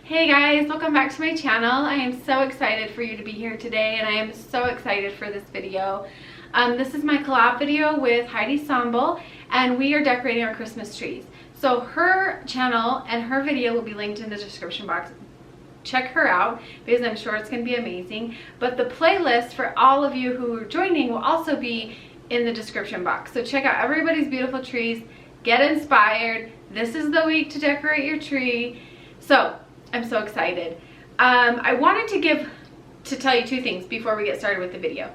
Hey guys, welcome back to my channel. I am so excited for you to be here today, and I am so excited for this video. This is my collab video with Heidi, and we are decorating our Christmas trees. So her channel and her video will be linked in the description box. Check her out because I'm sure it's going to be amazing. But the playlist for all of you who are joining will also be in the description box. So check out everybody's beautiful trees, get inspired. This is the week to decorate your tree. So I'm so excited. I wanted to tell you two things before we get started with the video.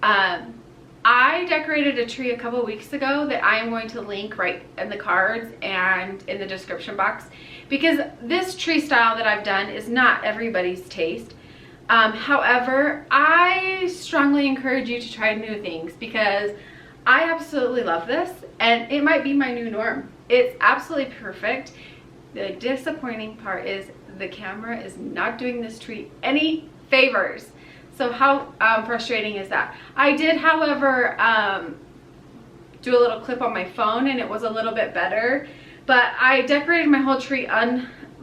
I decorated a tree a couple weeks ago that I am going to link right in the cards and in the description box, because this tree style that I've done is not everybody's taste. However, I strongly encourage you to try new things because I absolutely love this and it might be my new norm. It's absolutely perfect. The disappointing part is the camera is not doing this tree any favors. So how frustrating is that? I did, however, do a little clip on my phone and it was a little bit better, but I decorated my whole tree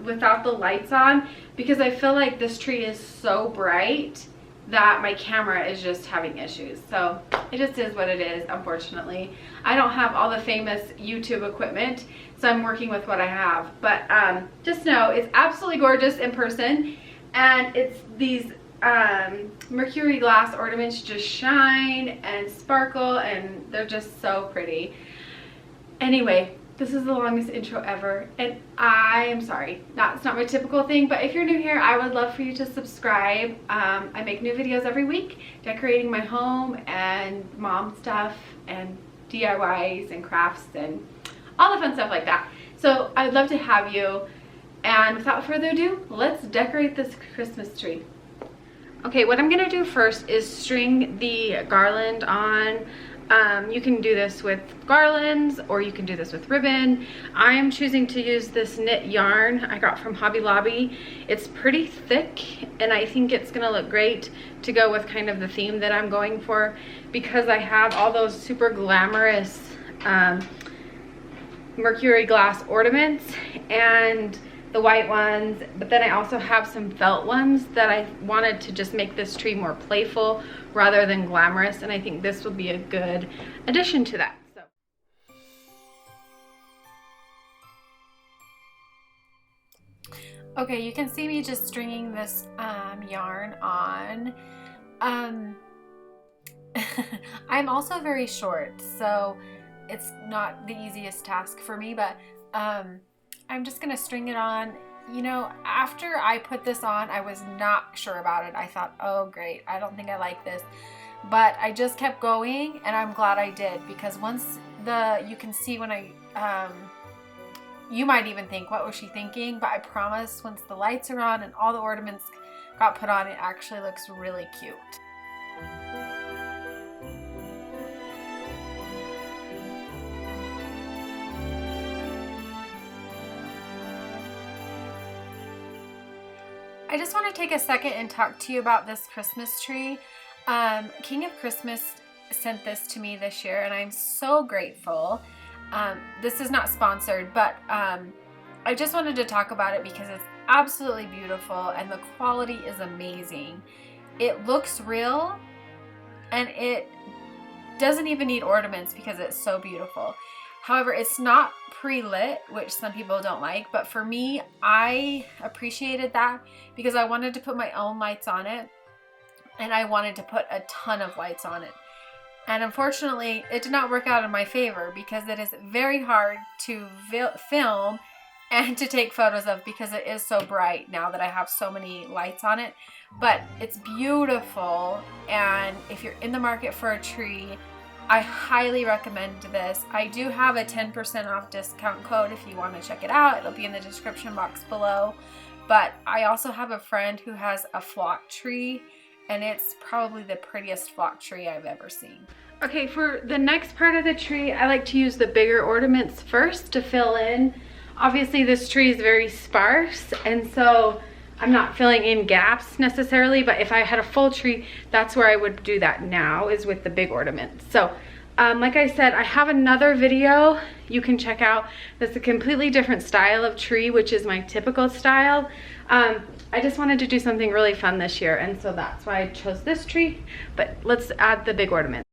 without the lights on because I feel like this tree is so bright that my camera is just having issues. So it just is what it is, unfortunately. I don't have all the famous YouTube equipment, so I'm working with what I have. But just know it's absolutely gorgeous in person, and it's these Mercury glass ornaments just shine and sparkle, and they're just so pretty. Anyway, this is the longest intro ever, and I am sorry. It's not my typical thing, but if you're new here, I would love for you to subscribe. I make new videos every week, decorating my home and mom stuff and DIYs and crafts and all the fun stuff like that. So I'd love to have you, and without further ado, let's decorate this Christmas tree. Okay, what I'm gonna do first is string the garland on. You can do this with garlands or you can do this with ribbon. I'm choosing to use this knit yarn I got from Hobby Lobby. It's pretty thick and I think it's gonna look great to go with kind of the theme that I'm going for, because I have all those super glamorous Mercury glass ornaments and the white ones, but then I also have some felt ones that I wanted to just make this tree more playful rather than glamorous, and I think this will be a good addition to that. So okay, you can see me just stringing this yarn on. I'm also very short, so it's not the easiest task for me, but I'm just gonna string it on. You know, after I put this on, I was not sure about it. I thought, oh great, I don't think I like this. But I just kept going, and I'm glad I did, because once you can see when you might even think, what was she thinking? But I promise, once the lights are on and all the ornaments got put on, it actually looks really cute. I just want to take a second and talk to you about this Christmas tree. King of Christmas sent this to me this year, and I'm so grateful. This is not sponsored, but I just wanted to talk about it because it's absolutely beautiful and the quality is amazing. It looks real, and it doesn't even need ornaments because it's so beautiful. However, it's not pre-lit, which some people don't like, but for me, I appreciated that because I wanted to put my own lights on it, and I wanted to put a ton of lights on it. And unfortunately, it did not work out in my favor because it is very hard to film and to take photos of because it is so bright now that I have so many lights on it. But it's beautiful, and if you're in the market for a tree, I highly recommend this. I do have a 10% off discount code if you want to check it out. It'll be in the description box below. But I also have a friend who has a flock tree, and it's probably the prettiest flock tree I've ever seen. Okay, for the next part of the tree, I like to use the bigger ornaments first to fill in. Obviously, this tree is very sparse, and so I'm not filling in gaps necessarily, but if I had a full tree, that's where I would do that now, is with the big ornaments. So Like I said, I have another video you can check out that's a completely different style of tree, which is my typical style. I just wanted to do something really fun this year, and so that's why I chose this tree. But let's add the big ornament.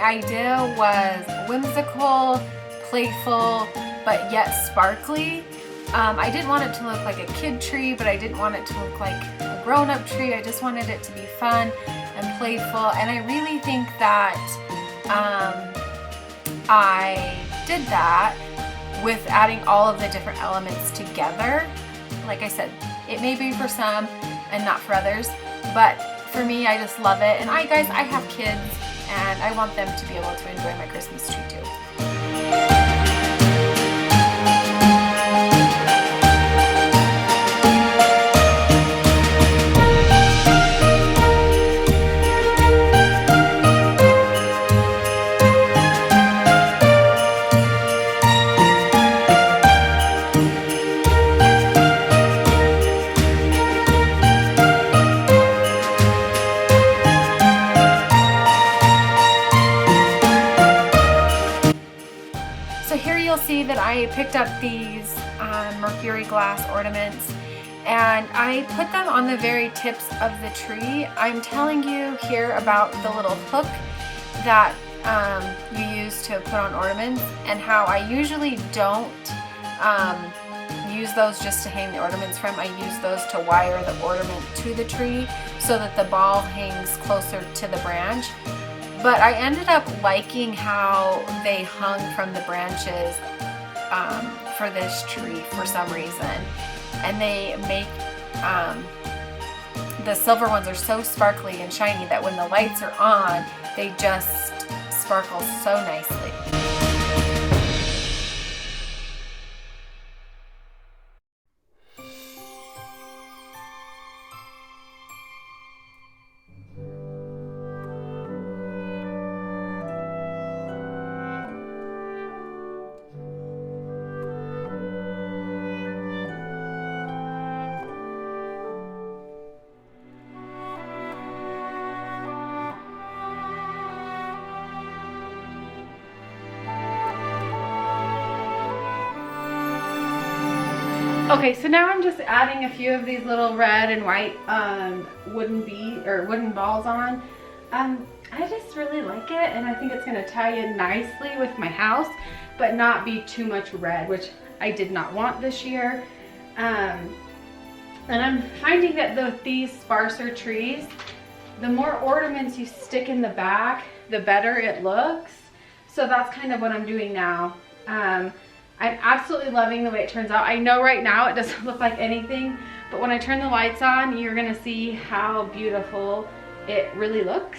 Idea was whimsical, playful, but yet sparkly. I didn't want it to look like a kid tree, but I didn't want it to look like a grown-up tree. I just wanted it to be fun and playful, and I really think that I did that with adding all of the different elements together. Like I said, it may be for some and not for others, but for me, I just love it. And guys, I have kids, and I want them to be able to enjoy my Christmas tree too. See that I picked up these Mercury glass ornaments, and I put them on the very tips of the tree. I'm telling you here about the little hook that you use to put on ornaments, and how I usually don't use those just to hang the ornaments from. I use those to wire the ornament to the tree so that the ball hangs closer to the branch. But I ended up liking how they hung from the branches for this tree for some reason. And they make, the silver ones are so sparkly and shiny that when the lights are on, they just sparkle so nicely. Okay, so now I'm just adding a few of these little red and white wooden balls on. I just really like it, and I think it's going to tie in nicely with my house, but not be too much red, which I did not want this year. And I'm finding that these sparser trees, the more ornaments you stick in the back, the better it looks. So that's kind of what I'm doing now. I'm absolutely loving the way it turns out. I know right now it doesn't look like anything, but when I turn the lights on, you're gonna see how beautiful it really looks.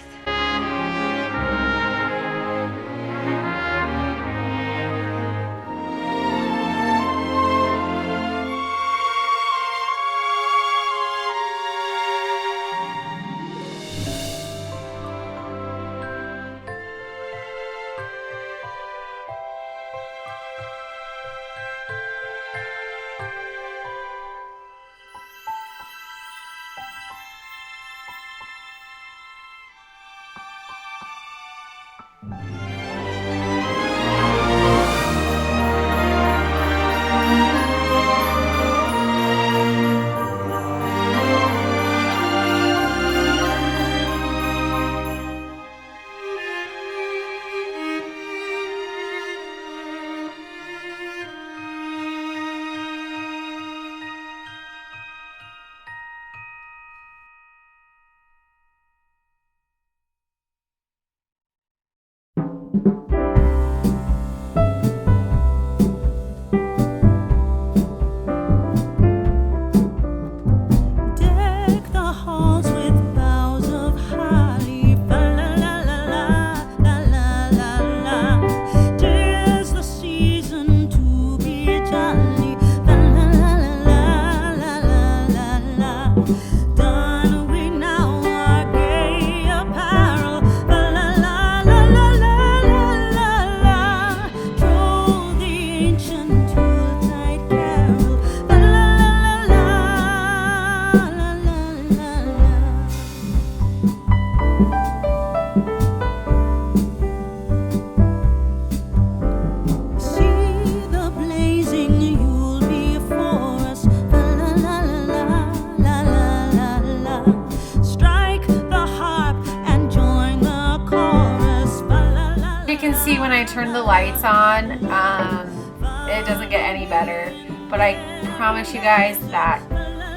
I turn the lights on, it doesn't get any better. But I promise you guys that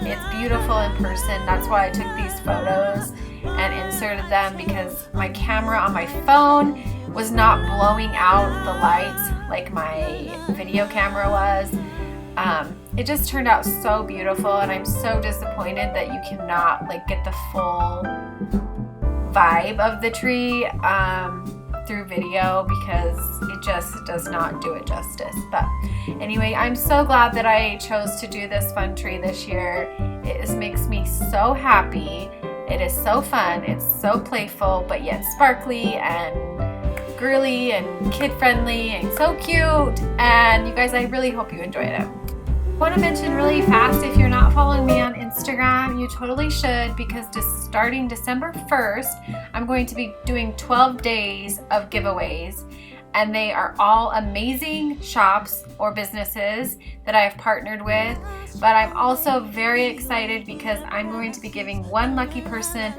it's beautiful in person. That's why I took these photos and inserted them, because my camera on my phone was not blowing out the lights like my video camera was. It just turned out so beautiful, and I'm so disappointed that you cannot like get the full vibe of the tree through video, because it just does not do it justice. But anyway, I'm so glad that I chose to do this fun tree this year. It just makes me so happy. It is so fun, it's so playful, but yet sparkly and girly and kid-friendly and so cute. And you guys, I really hope you enjoyed it. I want to mention really fast, if you're not following me on Instagram, you totally should, because starting December 1st, I'm going to be doing 12 days of giveaways, and they are all amazing shops or businesses that I have partnered with. But I'm also very excited because I'm going to be giving one lucky person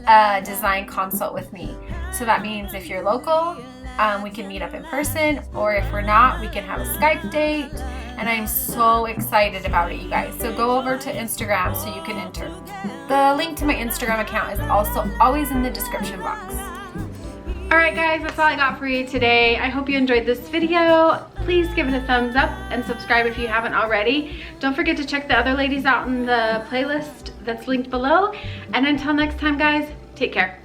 a design consult with me. So that means if you're local, we can meet up in person, or if we're not, we can have a Skype date. And I'm so excited about it, you guys. So go over to Instagram so you can enter. The link to my Instagram account is also always in the description box. Alright guys, that's all I got for you today. I hope you enjoyed this video. Please give it a thumbs up and subscribe if you haven't already. Don't forget to check the other ladies out in the playlist that's linked below. And until next time guys, take care.